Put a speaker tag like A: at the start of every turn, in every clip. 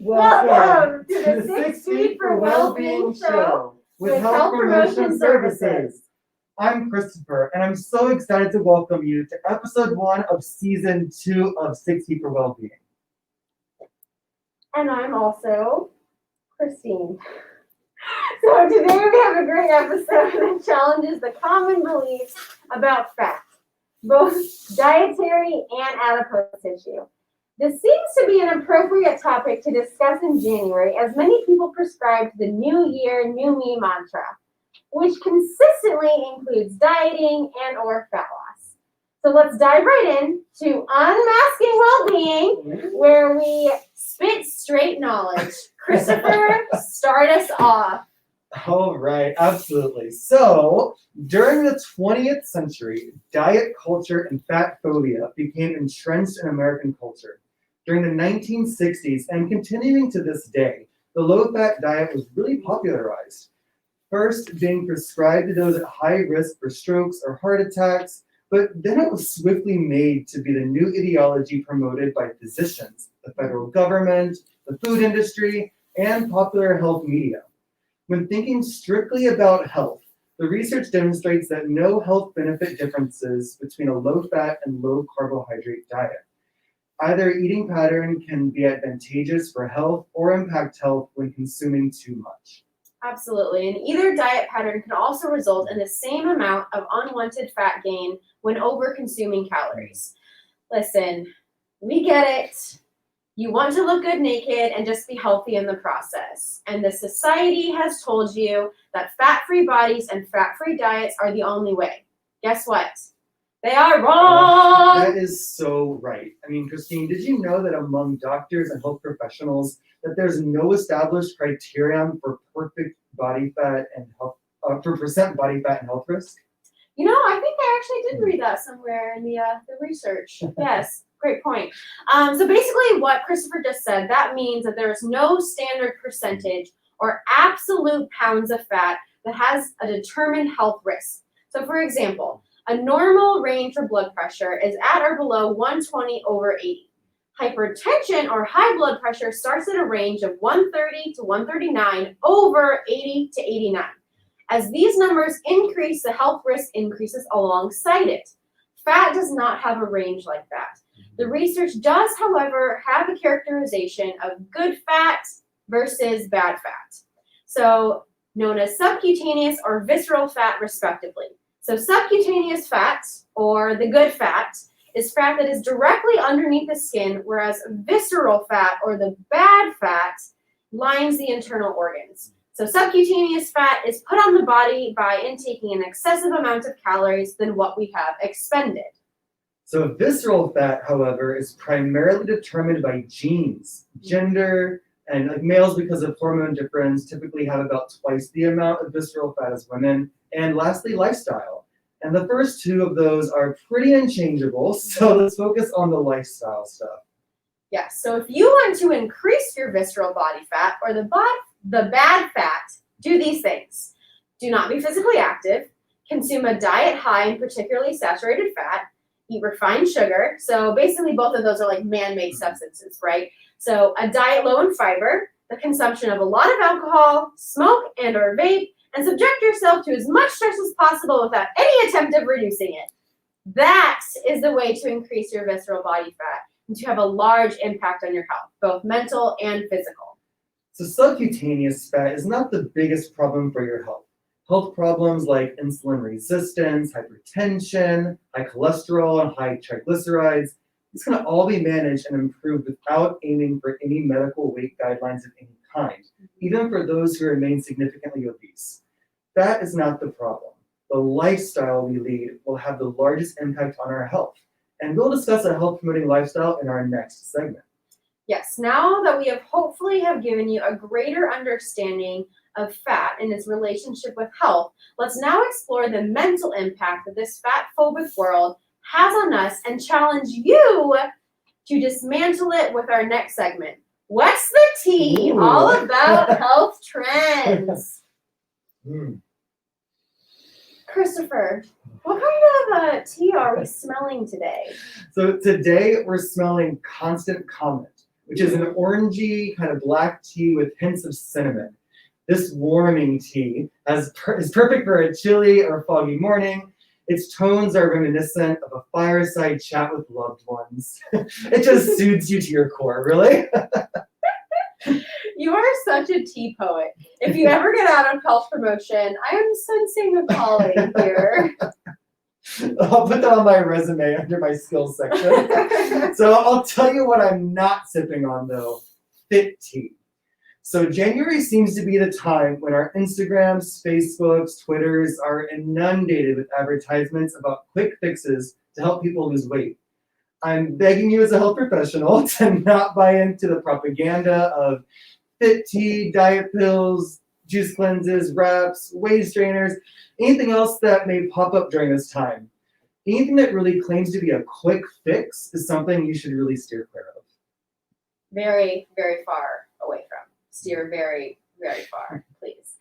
A: Welcome to the 6 Feet for Wellbeing show with Health Promotion Services. I'm Christopher, and I'm so excited to welcome you to episode 1 of season 2 of 6 Feet for Wellbeing.
B: And I'm also Christine. So today we have a great episode that challenges the common beliefs about fat, both dietary and adipose tissue. This seems to be an appropriate topic to discuss in January, as many people prescribe to the New Year, New Me mantra, which consistently includes dieting and or fat loss. So let's dive right in to Unmasking WellBeing, where we spit straight knowledge. Christopher, start us off.
A: All right, absolutely. So, during the 20th century, diet culture and fat phobia became entrenched in American culture. During the 1960s and continuing to this day, the low-fat diet was really popularized. First being prescribed to those at high risk for strokes or heart attacks, but then it was swiftly made to be the new ideology promoted by physicians, the federal government, the food industry, and popular health media. When thinking strictly about health, the research demonstrates that no health benefit differences between a low-fat and low-carbohydrate diet. Either eating pattern can be advantageous for health or impact health when consuming too much.
B: Absolutely, and either diet pattern can also result in the same amount of unwanted fat gain when over-consuming calories. Listen, we get it. You want to look good naked and just be healthy in the process. And the society has told you that fat-free bodies and fat-free diets are the only way. Guess what? They are wrong!
A: That is so right. I mean, Christine, did you know that among doctors and health professionals that there's no established criterion for perfect body fat and health, for percent body fat and health risk?
B: You know, I think I actually did read that somewhere in the research. Yes, great point. So basically what Christopher just said, that means that there is no standard percentage or absolute pounds of fat that has a determined health risk. So for example, a normal range for blood pressure is at or below 120/80. Hypertension or high blood pressure starts at a range of 130 to 139/80 to 89. As these numbers increase, the health risk increases alongside it. Fat does not have a range like that. The research does, however, have a characterization of good fat versus bad fat, so known as subcutaneous or visceral fat, respectively. So subcutaneous fat, or the good fat, is fat that is directly underneath the skin, whereas visceral fat, or the bad fat, lines the internal organs. So subcutaneous fat is put on the body by intaking an excessive amount of calories than what we have expended.
A: So visceral fat, however, is primarily determined by genes, gender, and like males, because of hormone difference, typically have about twice the amount of visceral fat as women. And lastly, lifestyle. And the first two of those are pretty unchangeable, so let's focus on the lifestyle stuff.
B: Yes, so if you want to increase your visceral body fat or the bad fat, do these things. Do not be physically active, consume a diet high in particularly saturated fat, eat refined sugar. So basically both of those are like man-made substances, right? So a diet low in fiber, the consumption of a lot of alcohol, smoke and or vape, and subject yourself to as much stress as possible without any attempt of reducing it. That is the way to increase your visceral body fat and to have a large impact on your health, both mental and physical.
A: So subcutaneous fat is not the biggest problem for your health. Health problems like insulin resistance, hypertension, high cholesterol, and high triglycerides, it's going to all be managed and improved without aiming for any medical weight guidelines of any kind, even for those who remain significantly obese. That is not the problem. The lifestyle we lead will have the largest impact on our health. And we'll discuss a health-promoting lifestyle in our next segment.
B: Yes, now that we have hopefully have given you a greater understanding of fat and its relationship with health, let's now explore the mental impact that this fat-phobic world has on us and challenge you to dismantle it with our next segment. What's the tea?
A: Ooh.
B: All about health trends. Christopher, what kind of tea are we smelling today?
A: So today we're smelling Constant Comment, which is an orangey kind of black tea with hints of cinnamon. This warming tea is perfect for a chilly or foggy morning. Its tones are reminiscent of a fireside chat with loved ones. It just soothes you to your core, really.
B: You are such a tea poet. If you ever get out of health promotion, I am sensing a calling here.
A: I'll put that on my resume under my skills section. So I'll tell you what I'm not sipping on though, fit tea. So January seems to be the time when our Instagrams, Facebooks, Twitters are inundated with advertisements about quick fixes to help people lose weight. I'm begging you as a health professional to not buy into the propaganda of fit tea, diet pills, juice cleanses, wraps, weight strainers, anything else that may pop up during this time. Anything that really claims to be a quick fix is something you should really steer clear of.
B: Very, very far away from. Steer very, very far, please.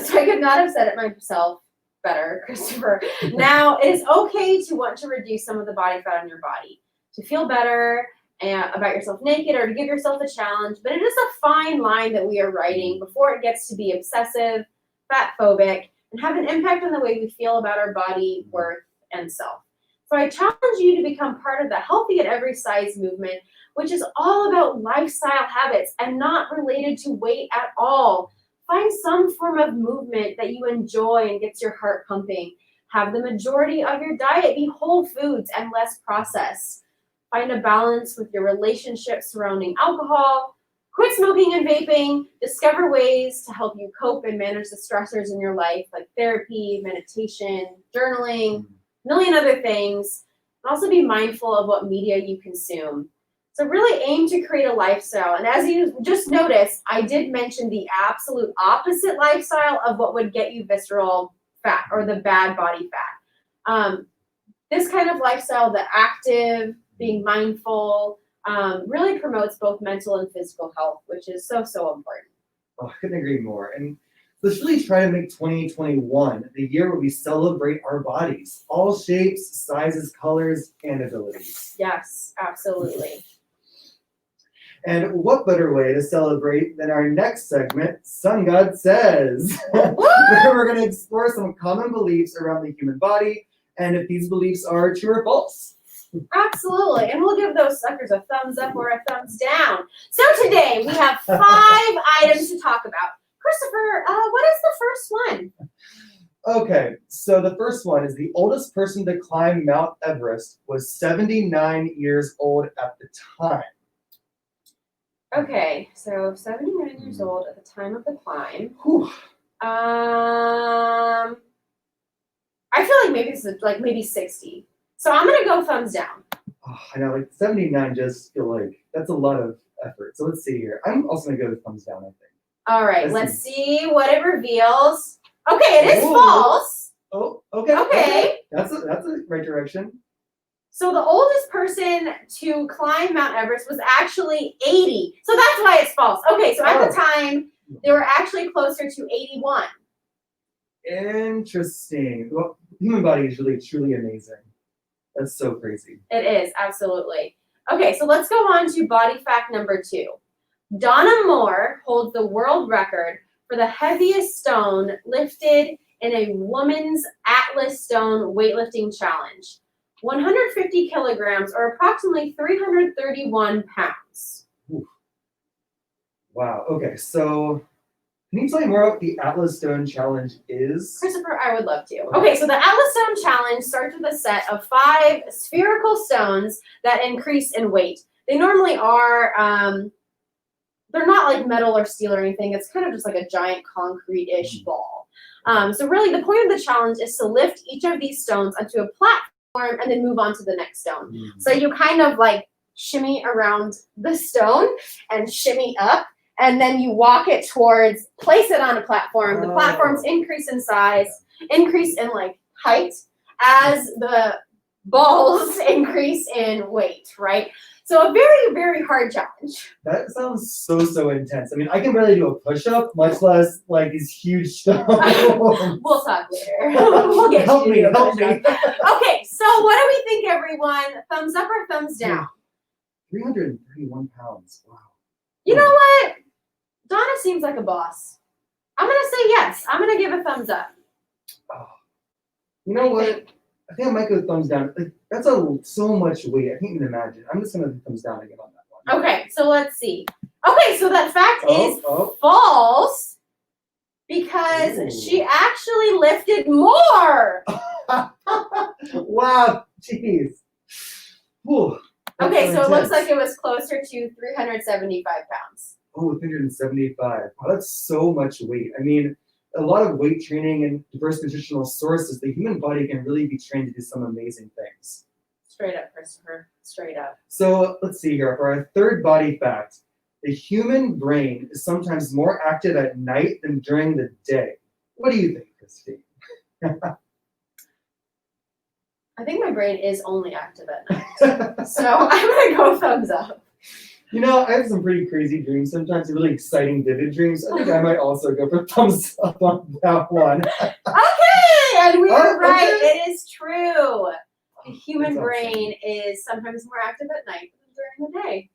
B: So I could not have said it myself better, Christopher. Now, it is okay to want to reduce some of the body fat on your body, to feel better about yourself naked or to give yourself a challenge, but it is a fine line that we are writing before it gets to be obsessive, fat phobic, and have an impact on the way we feel about our body, worth, and self. So I challenge you to become part of the Healthy at Every Size movement, which is all about lifestyle habits and not related to weight at all. Find some form of movement that you enjoy and gets your heart pumping. Have the majority of your diet be whole foods and less processed. Find a balance with your relationship surrounding alcohol. Quit smoking and vaping. Discover ways to help you cope and manage the stressors in your life, like therapy, meditation, journaling, a million other things. And also be mindful of what media you consume. So really aim to create a lifestyle. And as you just noticed, I did mention the absolute opposite lifestyle of what would get you visceral fat or the bad body fat. This kind of lifestyle, the active, being mindful, really promotes both mental and physical health, which is so, so important.
A: Oh, I couldn't agree more. And let's really try to make 2021 the year where we celebrate our bodies, all shapes, sizes, colors, and abilities.
B: Yes, absolutely.
A: And what better way to celebrate than our next segment, Sun God Says, where we're going to explore some common beliefs around the human body and if these beliefs are true or false.
B: Absolutely. And we'll give those suckers a thumbs up or a thumbs down. So today we have 5 items to talk about. Christopher, what is the first one?
A: Okay, so the first one is the oldest person to climb Mount Everest was 79 years old at the time.
B: Okay, so 79 years old at the time of the climb.
A: Whew.
B: I feel like maybe this is like maybe 60. So I'm gonna go thumbs down.
A: Oh, I know, like 79 just feel like that's a lot of effort. So let's see here. I'm also gonna go with thumbs down, I think.
B: All right, let's see what it reveals. Okay, it is false.
A: Oh, okay.
B: Okay.
A: That's a right direction.
B: So the oldest person to climb Mount Everest was actually 80. So that's why it's false. Okay, so at the time, they were actually closer to 81.
A: Interesting. Well, human body is really, truly amazing. That's so crazy.
B: It is, absolutely. Okay, so let's go on to body fact number 2. Donna Moore holds the world record for the heaviest stone lifted in a woman's Atlas Stone weightlifting challenge. 150 kilograms or approximately 331 pounds.
A: Oof. Wow. Okay, so can you tell me more about what the Atlas Stone Challenge is?
B: Christopher, I would love to. Okay, so the Atlas Stone Challenge starts with a set of 5 spherical stones that increase in weight. They normally are, they're not like metal or steel or anything. It's kind of just like a giant concrete-ish ball. So really the point of the challenge is to lift each of these stones onto a platform and then move on to the next stone. So you kind of like shimmy around the stone and shimmy up, and then you walk it towards, place it on a platform. The platforms increase in size, increase in like height as the balls increase in weight, right? So a very, very hard challenge.
A: That sounds so intense. I mean, I can barely do a push-up, much less like these huge stones.
B: We'll talk later. We'll get
A: help
B: you
A: me,
B: to do a
A: help me.
B: push-up. Okay, so what do we think, everyone? Thumbs up or thumbs down?
A: 331 pounds. Wow.
B: You know what? Donna seems like a boss. I'm gonna say yes. I'm gonna give a thumbs up.
A: Oh. You know what? I think I might go thumbs down. Like, that's so much weight. I can't even imagine. I'm just gonna do thumbs down again on that one.
B: Okay, so let's see. Okay, so that fact is false because she actually lifted more.
A: Wow, jeez. Whew.
B: Okay, so it looks like it was closer to 375 pounds.
A: Oh, 375. Wow, that's so much weight. I mean, a lot of weight training and diverse nutritional sources, the human body can really be trained to do some amazing things.
B: Straight up, Christopher. Straight up.
A: So let's see here. For our third body fact, the human brain is sometimes more active at night than during the day. What do you think, Christine?
B: I think my brain is only active at night. So I'm going to go thumbs up.
A: You know, I have some pretty crazy dreams, sometimes really exciting, vivid dreams. I think I might also go for thumbs up on that one.
B: Okay, and we were right.
A: Okay.
B: It is true. The human brain is sometimes more active at night than during the day.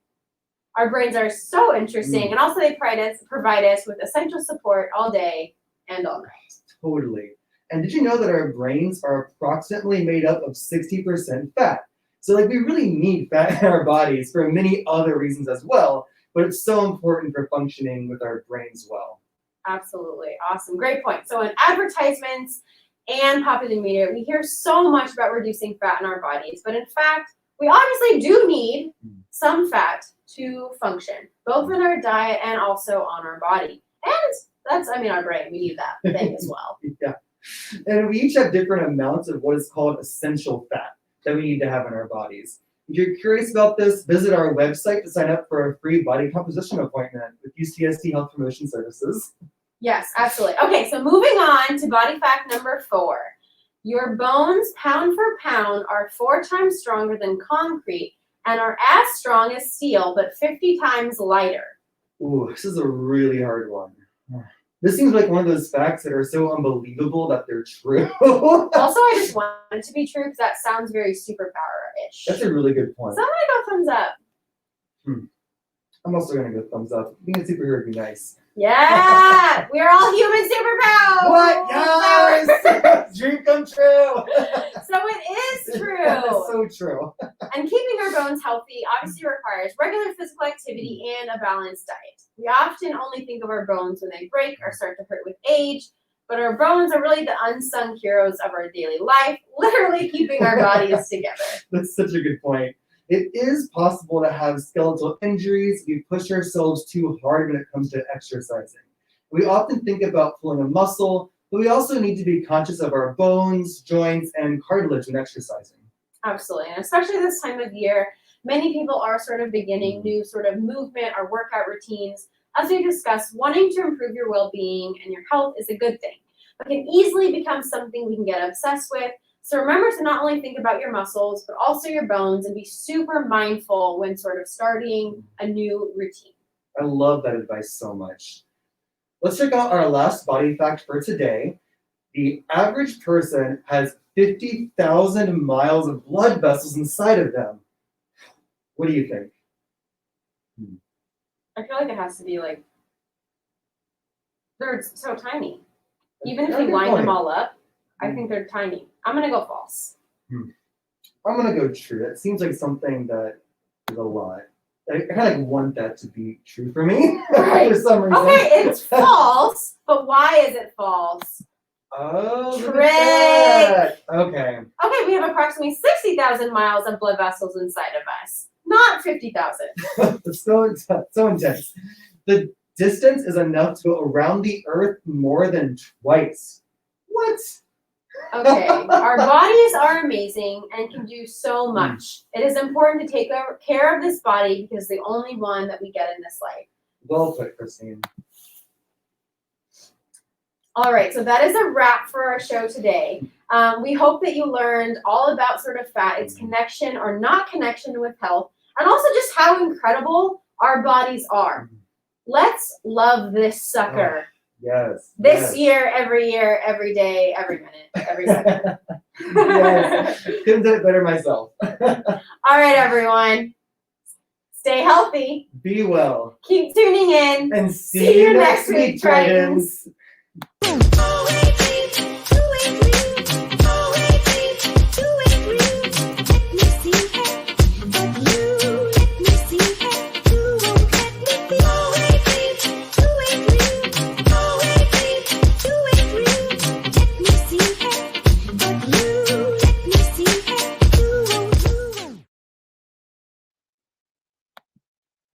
B: Our brains are so interesting, and also they provide us with essential support all day and all night.
A: Totally. And did you know that our brains are approximately made up of 60% fat? So like we really need fat in our bodies for many other reasons as well, but it's so important for functioning with our brains well.
B: Absolutely. Awesome. Great point. So in advertisements and popular media, we hear so much about reducing fat in our bodies, but in fact, we obviously do need some fat to function, both in our diet and also on our body. And that's, our brain, we need that thing as well.
A: Yeah. And we each have different amounts of what is called essential fat that we need to have in our bodies. If you're curious about this, visit our website to sign up for a free body composition appointment with UCSD Health Promotion Services.
B: Yes, absolutely. Okay, so moving on to body fact number 4. Your bones, pound for pound, are 4 times stronger than concrete and are as strong as steel, but 50 times lighter.
A: Ooh, this is a really hard one. This seems like one of those facts that are so unbelievable that they're true.
B: Also, I just want it to be true because that sounds very superpower-ish.
A: That's a really good point.
B: So I'm going to go thumbs up.
A: I'm also going to go thumbs up. Being a superhero would be nice.
B: Yeah! We're all human superpowers!
A: What? Yes! Dream come true!
B: So it is true.
A: That is so true.
B: And keeping our bones healthy obviously requires regular physical activity and a balanced diet. We often only think of our bones when they break or start to hurt with age, but our bones are really the unsung heroes of our daily life, literally keeping our bodies together.
A: That's such a good point. It is possible to have skeletal injuries if we push ourselves too hard when it comes to exercising. We often think about pulling a muscle, but we also need to be conscious of our bones, joints, and cartilage when exercising.
B: Absolutely, and especially this time of year, many people are sort of beginning new sort of movement or workout routines. As we discussed, wanting to improve your well-being and your health is a good thing, but can easily become something we can get obsessed with. So remember to not only think about your muscles, but also your bones and be super mindful when sort of starting a new routine.
A: I love that advice so much. Let's check out our last body fact for today. The average person has 50,000 miles of blood vessels inside of them. What do you think?
B: I feel like it has to be like, they're so tiny. Even if you line them all up, I think they're tiny. I'm going to go false.
A: I'm going to go true. That seems like something that is a lot. I kind of want that to be true for me
B: Right.
A: for some reason.
B: Okay, it's false, but why is it false?
A: Oh,
B: Trick!
A: Okay.
B: Okay, we have approximately 60,000 miles of blood vessels inside of us, not 50,000.
A: It's so intense. The distance is enough to go around the Earth more than twice. What?
B: Okay, our bodies are amazing and can do so much. It is important to take care of this body because it's the only one that we get in this life.
A: Well put, Christine.
B: All right, so that is a wrap for our show today. We hope that you learned all about sort of fat, its connection or not connection with health, and also just how incredible our bodies are. Let's love this sucker.
A: Yes.
B: This year, every day, every minute, every second.
A: Yes. Couldn't do it better myself.
B: All right, everyone. Stay healthy.
A: Be well.
B: Keep tuning in.
A: And see you next week, Tritons.